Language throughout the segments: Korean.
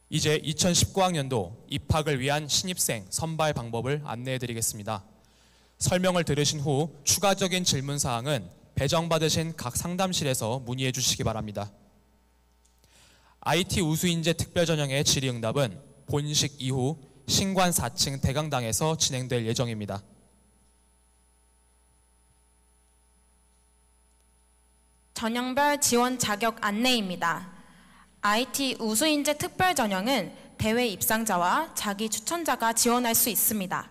이제 2019학년도 입학을 위한 신입생 선발 방법을 안내해 드리겠습니다. 설명을 들으신 후 추가적인 질문사항은 배정받으신 각 상담실에서 문의해 주시기 바랍니다. IT 우수인재 특별전형의 질의응답은 본식 이후 신관 4층 대강당에서 진행될 예정입니다. 전형별 지원 자격 안내입니다. IT 우수인재 특별전형은 대회 입상자와 자기 추천자가 지원할 수 있습니다.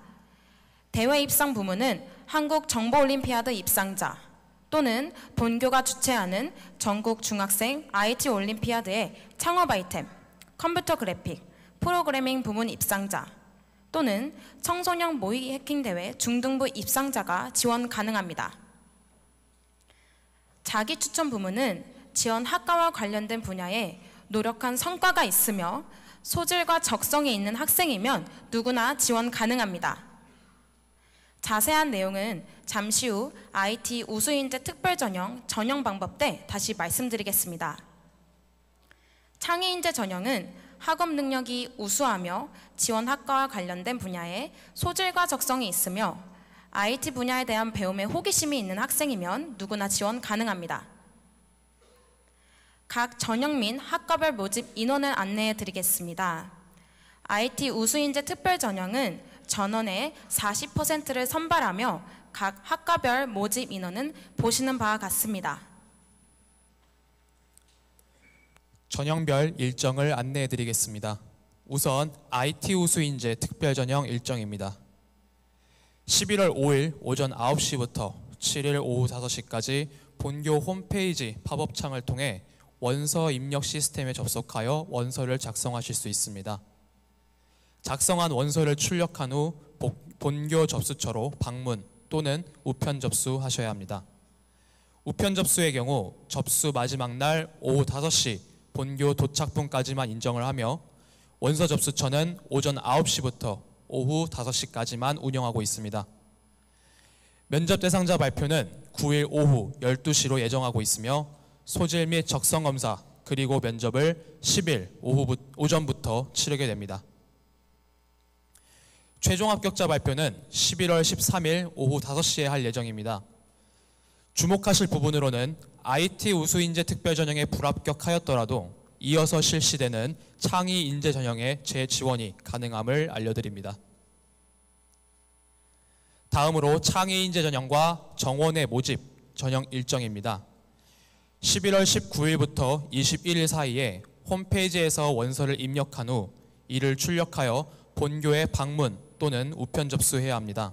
대회 입상 부문은 한국정보올림피아드 입상자 또는 본교가 주최하는 전국 중학생 IT 올림피아드의 창업 아이템, 컴퓨터 그래픽, 프로그래밍 부문 입상자 또는 청소년 모의 해킹 대회 중등부 입상자가 지원 가능합니다. 자기 추천 부문은 지원 학과와 관련된 분야에 노력한 성과가 있으며 소질과 적성이 있는 학생이면 누구나 지원 가능합니다. 자세한 내용은 잠시 후 IT 우수인재 특별전형 전형 방법 때 다시 말씀드리겠습니다. 창의인재 전형은 학업 능력이 우수하며 지원 학과와 관련된 분야에 소질과 적성이 있으며 IT 분야에 대한 배움에 호기심이 있는 학생이면 누구나 지원 가능합니다. 각 전형 및 학과별 모집 인원을 안내해 드리겠습니다. IT 우수인재 특별전형은 전원의 40%를 선발하며 각 학과별 모집 인원은 보시는 바와 같습니다. 전형별 일정을 안내해 드리겠습니다. 우선 IT 우수인재 특별전형 일정입니다. 11월 5일 오전 9시부터 7일 오후 5시까지 본교 홈페이지 팝업창을 통해 원서 입력 시스템에 접속하여 원서를 작성하실 수 있습니다. 작성한 원서를 출력한 후 본교 접수처로 방문 또는 우편 접수하셔야 합니다. 우편 접수의 경우 접수 마지막 날 오후 5시 본교 도착분까지만 인정을 하며 원서 접수처는 오전 9시부터 오후 5시까지만 운영하고 있습니다. 면접 대상자 발표는 9일 오후 12시로 예정하고 있으며 소질 및 적성 검사 그리고 면접을 10일 오전부터 치르게 됩니다. 최종 합격자 발표는 11월 13일 오후 5시에 할 예정입니다. 주목하실 부분으로는 IT 우수인재 특별전형에 불합격하였더라도 이어서 실시되는 창의인재 전형의 재지원이 가능함을 알려드립니다. 다음으로 창의인재 전형과 정원의 모집 전형 일정입니다. 11월 19일부터 21일 사이에 홈페이지에서 원서를 입력한 후 이를 출력하여 본교에 방문 또는 우편 접수해야 합니다.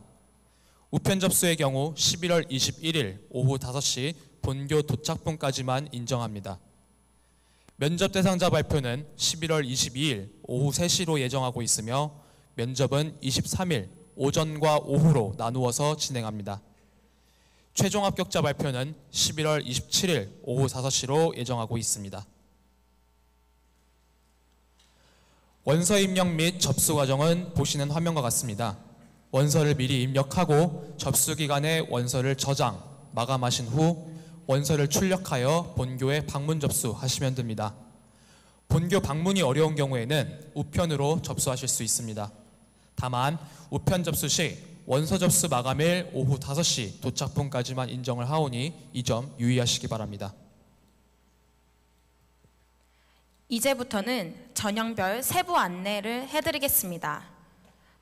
우편 접수의 경우 11월 21일 오후 5시 본교 도착분까지만 인정합니다. 면접 대상자 발표는 11월 22일 오후 3시로 예정하고 있으며 면접은 23일 오전과 오후로 나누어서 진행합니다. 최종 합격자 발표는 11월 27일 오후 5시로 예정하고 있습니다. 원서 입력 및 접수 과정은 보시는 화면과 같습니다. 원서를 미리 입력하고 접수 기간에 원서를 저장, 마감하신 후 원서를 출력하여 본교에 방문 접수하시면 됩니다. 본교 방문이 어려운 경우에는 우편으로 접수하실 수 있습니다. 다만 우편 접수 시 원서 접수 마감일 오후 5시 도착분까지만 인정을 하오니 이 점 유의하시기 바랍니다. 이제부터는 전형별 세부 안내를 해드리겠습니다.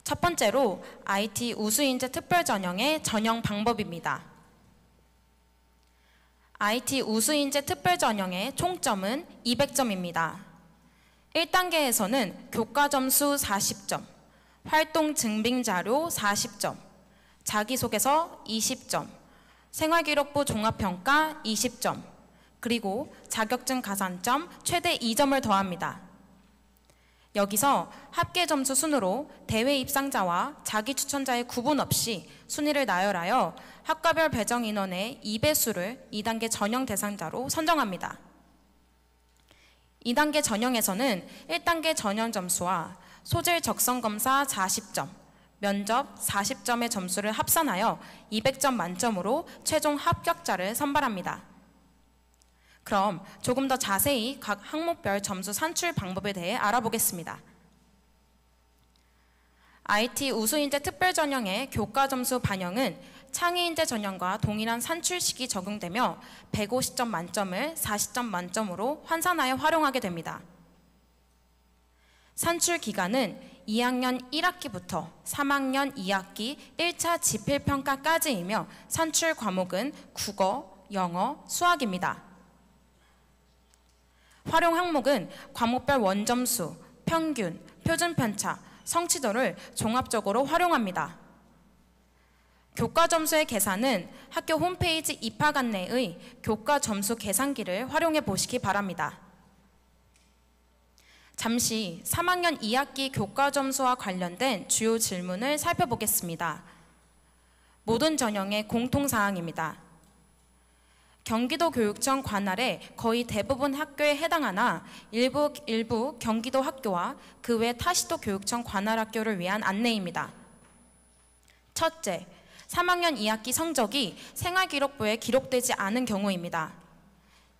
첫 번째로 IT 우수인재 특별전형의 전형 방법입니다. IT 우수인재 특별전형의 총점은 200점입니다. 1단계에서는 교과 점수 40점, 활동 증빙 자료 40점, 자기소개서 20점, 생활기록부 종합평가 20점, 그리고 자격증 가산점 최대 2점을 더합니다. 여기서 합계 점수 순으로 대회 입상자와 자기 추천자의 구분 없이 순위를 나열하여 학과별 배정 인원의 2배수를 2단계 전형 대상자로 선정합니다. 2단계 전형에서는 1단계 전형 점수와 소질 적성 검사 40점, 면접 40점의 점수를 합산하여 200점 만점으로 최종 합격자를 선발합니다. 그럼 조금 더 자세히 각 항목별 점수 산출 방법에 대해 알아보겠습니다. IT 우수인재 특별전형의 교과 점수 반영은 창의인재 전형과 동일한 산출식이 적용되며 150점 만점을 40점 만점으로 환산하여 활용하게 됩니다. 산출 기간은 2학년 1학기부터 3학년 2학기 1차 지필평가까지이며 산출 과목은 국어, 영어, 수학입니다. 활용 항목은 과목별 원점수, 평균, 표준편차, 성취도를 종합적으로 활용합니다. 교과 점수의 계산은 학교 홈페이지 입학 안내의 교과 점수 계산기를 활용해 보시기 바랍니다. 잠시 3학년 2학기 교과 점수와 관련된 주요 질문을 살펴보겠습니다. 모든 전형의 공통사항입니다. 경기도교육청 관할의 거의 대부분 학교에 해당하나 일부 경기도 학교와 그 외 타시도 교육청 관할 학교를 위한 안내입니다. 첫째, 3학년 2학기 성적이 생활기록부에 기록되지 않은 경우입니다.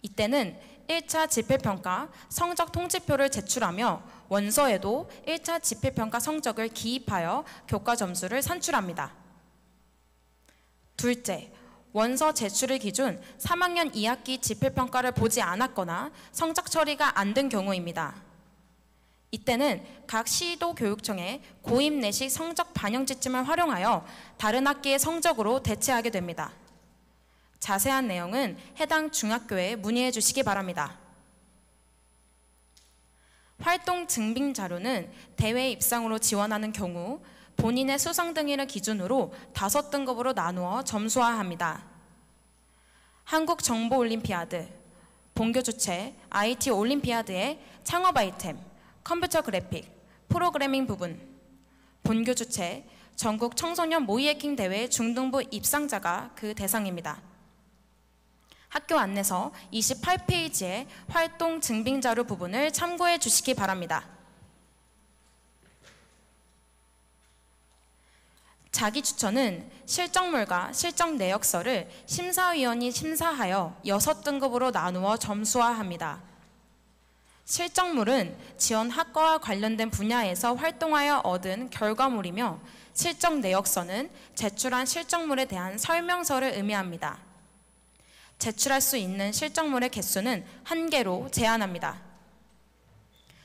이때는 1차 지필평가 성적 통지표를 제출하며 원서에도 1차 지필평가 성적을 기입하여 교과 점수를 산출합니다. 둘째, 원서 제출일 기준 3학년 2학기 지필평가를 보지 않았거나 성적 처리가 안 된 경우입니다. 이때는 각 시도 교육청의 고입 내식 성적 반영 지침을 활용하여 다른 학기의 성적으로 대체하게 됩니다. 자세한 내용은 해당 중학교에 문의해 주시기 바랍니다. 활동 증빙 자료는 대회 입상으로 지원하는 경우 본인의 수상 등일을 기준으로 5등급으로 나누어 점수화합니다. 한국정보올림피아드, 본교 주최 IT 올림피아드의 창업 아이템, 컴퓨터 그래픽, 프로그래밍 부분, 본교 주최 전국 청소년 모의해킹 대회 중등부 입상자가 그 대상입니다. 학교 안내서 28페이지의 활동 증빙자료 부분을 참고해 주시기 바랍니다. 자기추천은 실적물과 실적 내역서를 심사위원이 심사하여 6등급으로 나누어 점수화합니다. 실적물은 지원 학과와 관련된 분야에서 활동하여 얻은 결과물이며 실적 내역서는 제출한 실적물에 대한 설명서를 의미합니다. 제출할 수 있는 실적물의 개수는 1개로 제한합니다.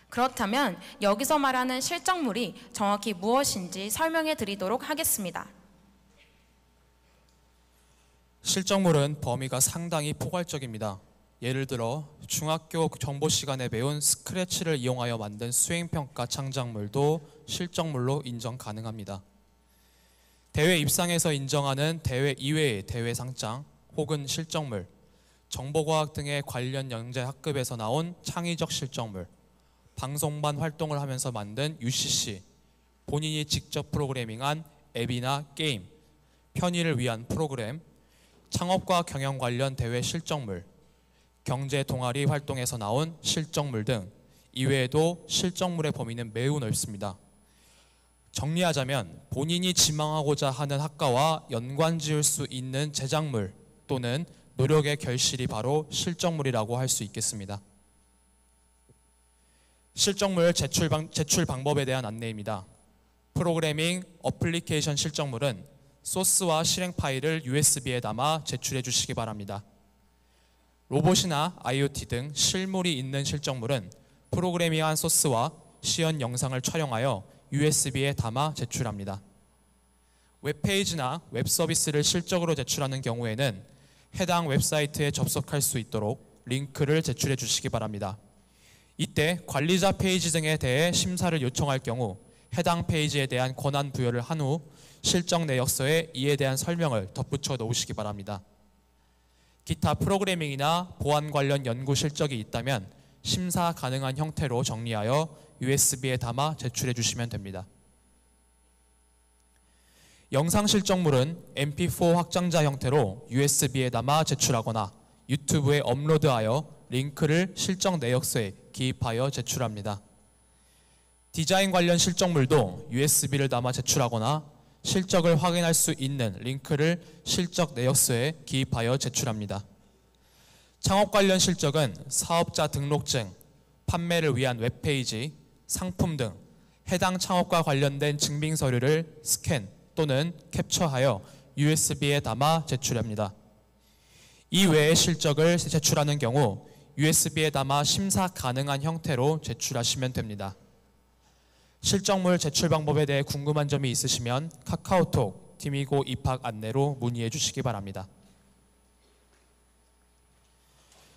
그렇다면 여기서 말하는 실적물이 정확히 무엇인지 설명해 드리도록 하겠습니다. 실적물은 범위가 상당히 포괄적입니다. 예를 들어 중학교 정보 시간에 배운 스크래치를 이용하여 만든 수행평가 창작물도 실적물로 인정 가능합니다. 대회 입상에서 인정하는 대회 이외의 대회 상장 혹은 실적물, 정보과학 등의 관련 영재 학급에서 나온 창의적 실적물, 방송반 활동을 하면서 만든 UCC, 본인이 직접 프로그래밍한 앱이나 게임, 편의를 위한 프로그램, 창업과 경영 관련 대회 실적물, 경제 동아리 활동에서 나온 실적물 등 이외에도 실적물의 범위는 매우 넓습니다. 정리하자면 본인이 지망하고자 하는 학과와 연관 지을 수 있는 제작물 또는 노력의 결실이 바로 실적물이라고 할 수 있겠습니다. 실적물 제출 방법에 대한 안내입니다. 프로그래밍 어플리케이션 실적물은 소스와 실행 파일을 USB에 담아 제출해 주시기 바랍니다. 로봇이나 IoT 등 실물이 있는 실적물은 프로그래밍한 소스와 시연 영상을 촬영하여 USB에 담아 제출합니다. 웹페이지나 웹서비스를 실적으로 제출하는 경우에는 해당 웹사이트에 접속할 수 있도록 링크를 제출해 주시기 바랍니다. 이때 관리자 페이지 등에 대해 심사를 요청할 경우 해당 페이지에 대한 권한 부여를 한 후 실적 내역서에 이에 대한 설명을 덧붙여 놓으시기 바랍니다. 기타 프로그래밍이나 보안 관련 연구 실적이 있다면 심사 가능한 형태로 정리하여 USB에 담아 제출해 주시면 됩니다. 영상 실적물은 MP4 확장자 형태로 USB에 담아 제출하거나 유튜브에 업로드하여 링크를 실적 내역서에 기입하여 제출합니다. 디자인 관련 실적물도 USB를 담아 제출하거나 실적을 확인할 수 있는 링크를 실적 내역서에 기입하여 제출합니다. 창업 관련 실적은 사업자 등록증, 판매를 위한 웹페이지, 상품 등 해당 창업과 관련된 증빙 서류를 스캔 또는 캡처하여 USB에 담아 제출합니다. 이 외의 실적을 제출하는 경우 USB에 담아 심사 가능한 형태로 제출하시면 됩니다. 실적물 제출 방법에 대해 궁금한 점이 있으시면 카카오톡 티미고 입학 안내로 문의해 주시기 바랍니다.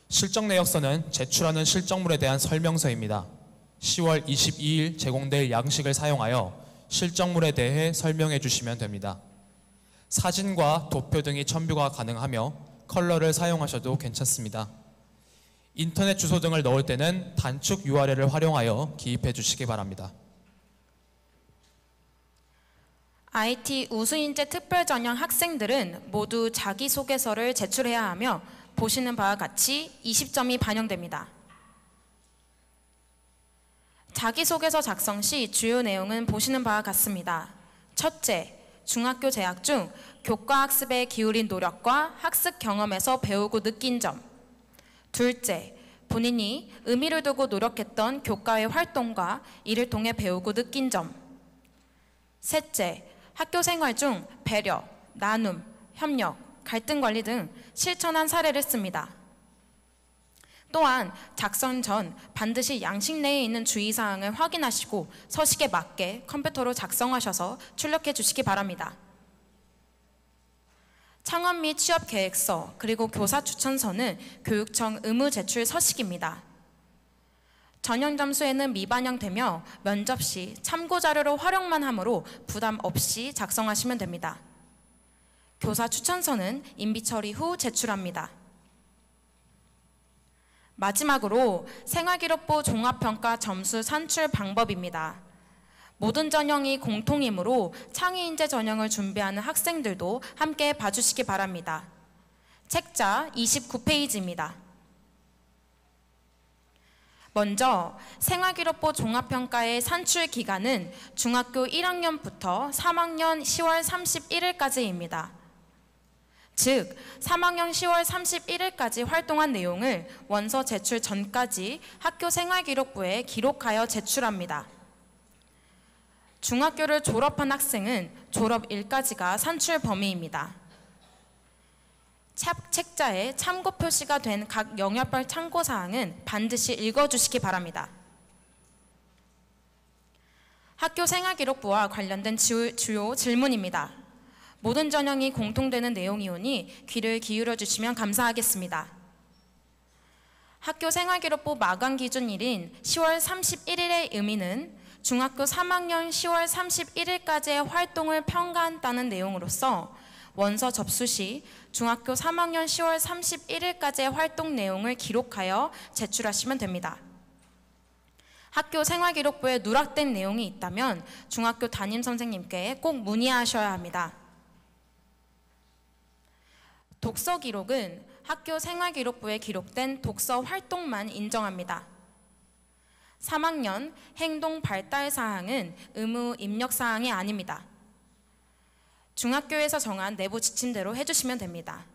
실적 내역서는 제출하는 실적물에 대한 설명서입니다. 10월 22일 제공될 양식을 사용하여 실적물에 대해 설명해 주시면 됩니다. 사진과 도표 등이 첨부가 가능하며 컬러를 사용하셔도 괜찮습니다. 인터넷 주소 등을 넣을 때는 단축 URL을 활용하여 기입해 주시기 바랍니다. IT 우수인재 특별 전형 학생들은 모두 자기소개서를 제출해야 하며 보시는 바와 같이 20점이 반영됩니다. 자기소개서 작성 시 주요 내용은 보시는 바와 같습니다. 첫째, 중학교 재학 중 교과 학습에 기울인 노력과 학습 경험에서 배우고 느낀 점. 둘째, 본인이 의미를 두고 노력했던 교과의 활동과 이를 통해 배우고 느낀 점. 셋째, 학교 생활 중 배려, 나눔, 협력, 갈등 관리 등 실천한 사례를 씁니다. 또한 작성 전 반드시 양식 내에 있는 주의사항을 확인하시고 서식에 맞게 컴퓨터로 작성하셔서 출력해 주시기 바랍니다. 창업 및 취업 계획서 그리고 교사 추천서는 교육청 의무 제출 서식입니다. 전형 점수에는 미반영되며 면접 시 참고 자료로 활용만 하므로 부담 없이 작성하시면 됩니다. 교사 추천서는 임비 처리 후 제출합니다. 마지막으로 생활기록부 종합평가 점수 산출 방법입니다. 모든 전형이 공통이므로 창의인재 전형을 준비하는 학생들도 함께 봐주시기 바랍니다. 책자 29페이지입니다. 먼저 생활기록부 종합평가의 산출 기간은 중학교 1학년부터 3학년 10월 31일까지입니다. 즉 3학년 10월 31일까지 활동한 내용을 원서 제출 전까지 학교 생활기록부에 기록하여 제출합니다. 중학교를 졸업한 학생은 졸업일까지가 산출 범위입니다. 책자에 참고 표시가 된 각 영역별 참고사항은 반드시 읽어주시기 바랍니다. 학교 생활기록부와 관련된 주요 질문입니다. 모든 전형이 공통되는 내용이오니 귀를 기울여 주시면 감사하겠습니다. 학교 생활기록부 마감 기준일인 10월 31일의 의미는 중학교 3학년 10월 31일까지의 활동을 평가한다는 내용으로서 원서 접수 시 중학교 3학년 10월 31일까지의 활동 내용을 기록하여 제출하시면 됩니다. 학교 생활기록부에 누락된 내용이 있다면 중학교 담임선생님께 꼭 문의하셔야 합니다. 독서 기록은 학교 생활기록부에 기록된 독서 활동만 인정합니다. 3학년 행동 발달 사항은 의무 입력 사항이 아닙니다. 중학교에서 정한 내부 지침대로 해주시면 됩니다.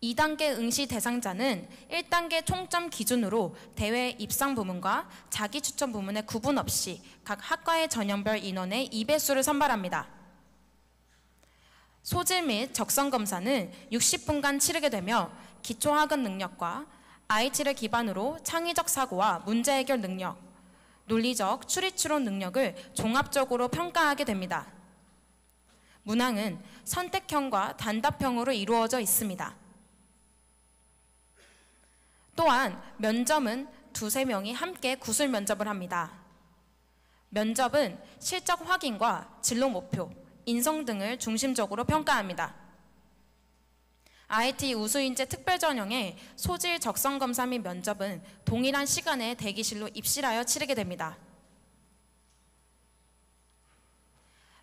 2단계 응시 대상자는 1단계 총점 기준으로 대회 입상 부문과 자기 추천 부문에 구분 없이 각 학과의 전형별 인원의 2배수를 선발합니다. 소질 및 적성 검사는 60분간 치르게 되며 기초학업 능력과 IT를 기반으로 창의적 사고와 문제 해결 능력, 논리적 추리추론 능력을 종합적으로 평가하게 됩니다. 문항은 선택형과 단답형으로 이루어져 있습니다. 또한 면접은 두세 명이 함께 구술 면접을 합니다. 면접은 실적 확인과 진로 목표, 인성 등을 중심적으로 평가합니다. IT 우수인재 특별전형의 소질 적성 검사 및 면접은 동일한 시간에 대기실로 입실하여 치르게 됩니다.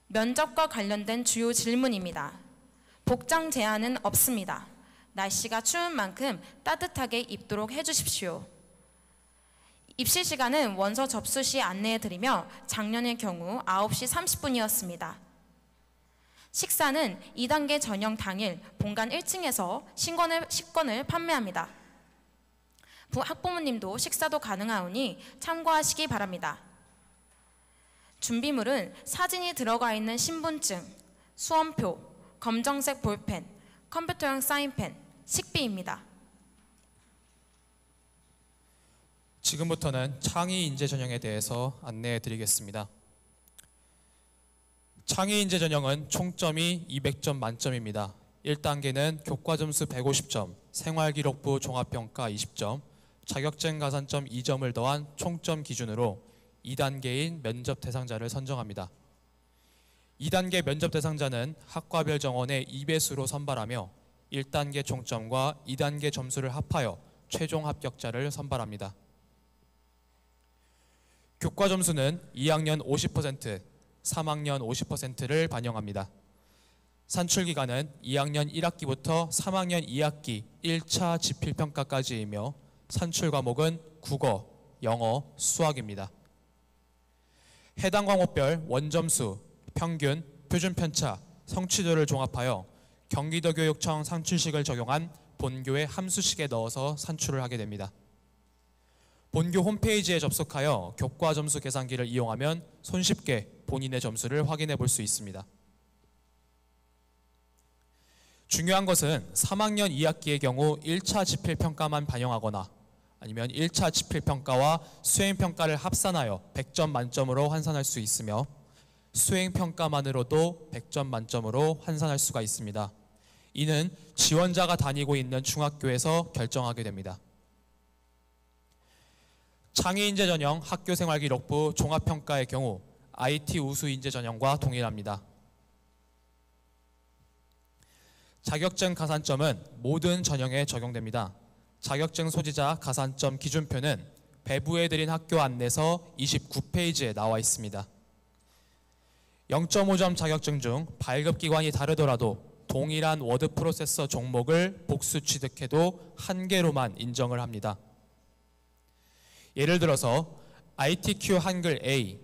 면접과 관련된 주요 질문입니다. 복장 제한은 없습니다. 날씨가 추운 만큼 따뜻하게 입도록 해주십시오. 입실 시간은 원서 접수 시 안내해 드리며 작년의 경우 9시 30분이었습니다. 식사는 2단계 전형 당일 본관 1층에서 식권을 판매합니다. 학부모님도 식사도 가능하오니 참고하시기 바랍니다. 준비물은 사진이 들어가 있는 신분증, 수험표, 검정색 볼펜, 컴퓨터용 사인펜, 식비입니다. 지금부터는 창의 인재 전형에 대해서 안내해 드리겠습니다. 창의 인재 전형은 총점이 200점 만점입니다. 1단계는 교과 점수 150점, 생활기록부 종합평가 20점, 자격증 가산점 2점을 더한 총점 기준으로 2단계인 면접 대상자를 선정합니다. 2단계 면접 대상자는 학과별 정원의 2배수로 선발하며 1단계 총점과 2단계 점수를 합하여 최종 합격자를 선발합니다. 교과 점수는 2학년 50%, 3학년 50%를 반영합니다. 산출기간은 2학년 1학기부터 3학년 2학기 1차 지필평가까지이며 산출 과목은 국어, 영어, 수학입니다. 해당 과목별 원점수, 평균, 표준편차, 성취도를 종합하여 경기도교육청 산출식을 적용한 본교의 함수식에 넣어서 산출을 하게 됩니다. 본교 홈페이지에 접속하여 교과 점수 계산기를 이용하면 손쉽게 본인의 점수를 확인해 볼 수 있습니다. 중요한 것은 3학년 2학기의 경우 1차 지필평가만 반영하거나 아니면 1차 지필평가와 수행평가를 합산하여 100점 만점으로 환산할 수 있으며 수행평가만으로도 100점 만점으로 환산할 수가 있습니다. 이는 지원자가 다니고 있는 중학교에서 결정하게 됩니다. 창의인재 전형 학교생활기록부 종합평가의 경우 IT 우수 인재 전형과 동일합니다. 자격증 가산점은 모든 전형에 적용됩니다. 자격증 소지자 가산점 기준표는 배부해드린 학교 안내서 29페이지에 나와 있습니다. 0.5점 자격증 중 발급기관이 다르더라도 동일한 워드 프로세서 종목을 복수 취득해도 한 개로만 인정을 합니다. 예를 들어서 ITQ 한글 A,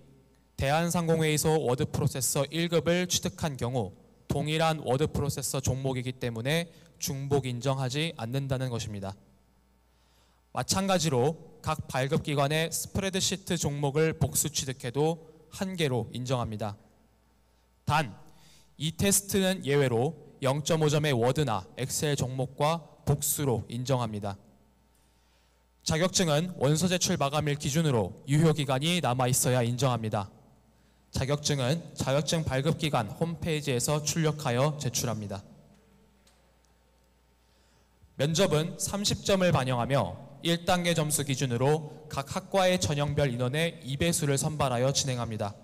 대한상공회의소 워드 프로세서 1급을 취득한 경우 동일한 워드 프로세서 종목이기 때문에 중복 인정하지 않는다는 것입니다. 마찬가지로 각 발급기관의 스프레드시트 종목을 복수 취득해도 한 개로 인정합니다. 단, 이 테스트는 예외로 0.5점의 워드나 엑셀 종목과 복수로 인정합니다. 자격증은 원서 제출 마감일 기준으로 유효기간이 남아있어야 인정합니다. 자격증은 자격증 발급기관 홈페이지에서 출력하여 제출합니다. 면접은 30점을 반영하며 1단계 점수 기준으로 각 학과의 전형별 인원의 2배수를 선발하여 진행합니다.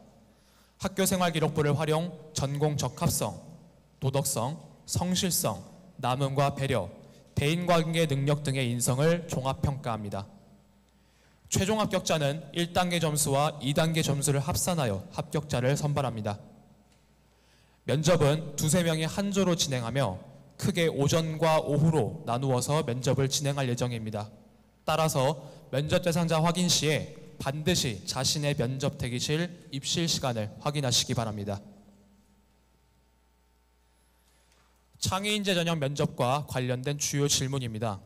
학교생활기록부를 활용 전공 적합성, 도덕성, 성실성, 남음과 배려, 대인관계 능력 등의 인성을 종합평가합니다. 최종 합격자는 1단계 점수와 2단계 점수를 합산하여 합격자를 선발합니다. 면접은 두세 명이 한 조로 진행하며 크게 오전과 오후로 나누어서 면접을 진행할 예정입니다. 따라서 면접 대상자 확인 시에 반드시 자신의 면접 대기실 입실 시간을 확인하시기 바랍니다. 창의인재 전형 면접과 관련된 주요 질문입니다.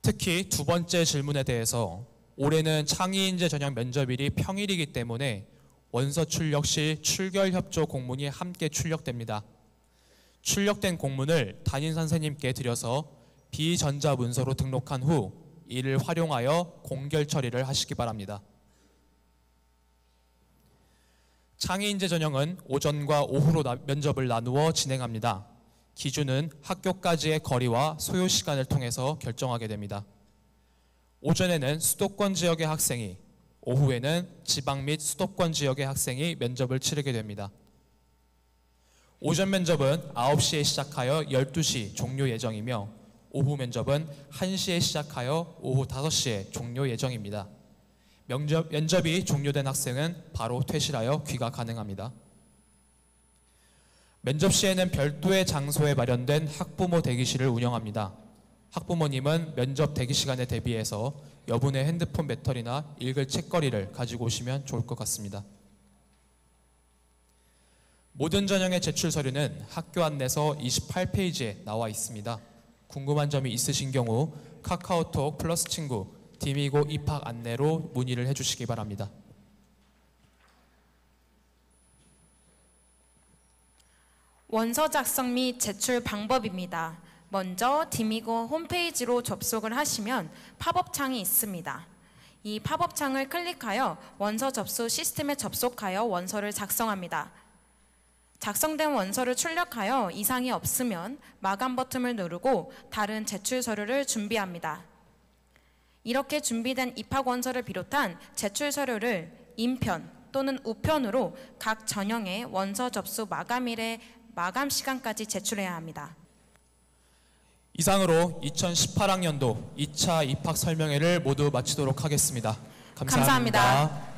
특히 두 번째 질문에 대해서 올해는 창의인재 전형 면접일이 평일이기 때문에 원서 출력 시 출결협조 공문이 함께 출력됩니다. 출력된 공문을 담임 선생님께 드려서 비전자문서로 등록한 후 이를 활용하여 공결 처리를 하시기 바랍니다. 창의인재 전형은 오전과 오후로 면접을 나누어 진행합니다. 기준은 학교까지의 거리와 소요 시간을 통해서 결정하게 됩니다. 오전에는 수도권 지역의 학생이, 오후에는 지방 및 수도권 지역의 학생이 면접을 치르게 됩니다. 오전 면접은 9시에 시작하여 12시 종료 예정이며 오후 면접은 1시에 시작하여 오후 5시에 종료 예정입니다. 면접이 종료된 학생은 바로 퇴실하여 귀가 가능합니다. 면접 시에는 별도의 장소에 마련된 학부모 대기실을 운영합니다. 학부모님은 면접 대기 시간에 대비해서 여분의 핸드폰 배터리나 읽을 책거리를 가지고 오시면 좋을 것 같습니다. 모든 전형의 제출 서류는 학교 안내서 28페이지에 나와 있습니다. 궁금한 점이 있으신 경우 카카오톡 플러스 친구 디미고 입학 안내로 문의를 해주시기 바랍니다. 원서 작성 및 제출 방법입니다. 먼저 디미고 홈페이지로 접속을 하시면 팝업 창이 있습니다. 이 팝업 창을 클릭하여 원서 접수 시스템에 접속하여 원서를 작성합니다. 작성된 원서를 출력하여 이상이 없으면 마감 버튼을 누르고 다른 제출 서류를 준비합니다. 이렇게 준비된 입학 원서를 비롯한 제출 서류를 인편 또는 우편으로 각 전형의 원서 접수 마감일에 마감 시간까지 제출해야 합니다. 이상으로 2018학년도 2차 입학 설명회를 모두 마치도록 하겠습니다. 감사합니다.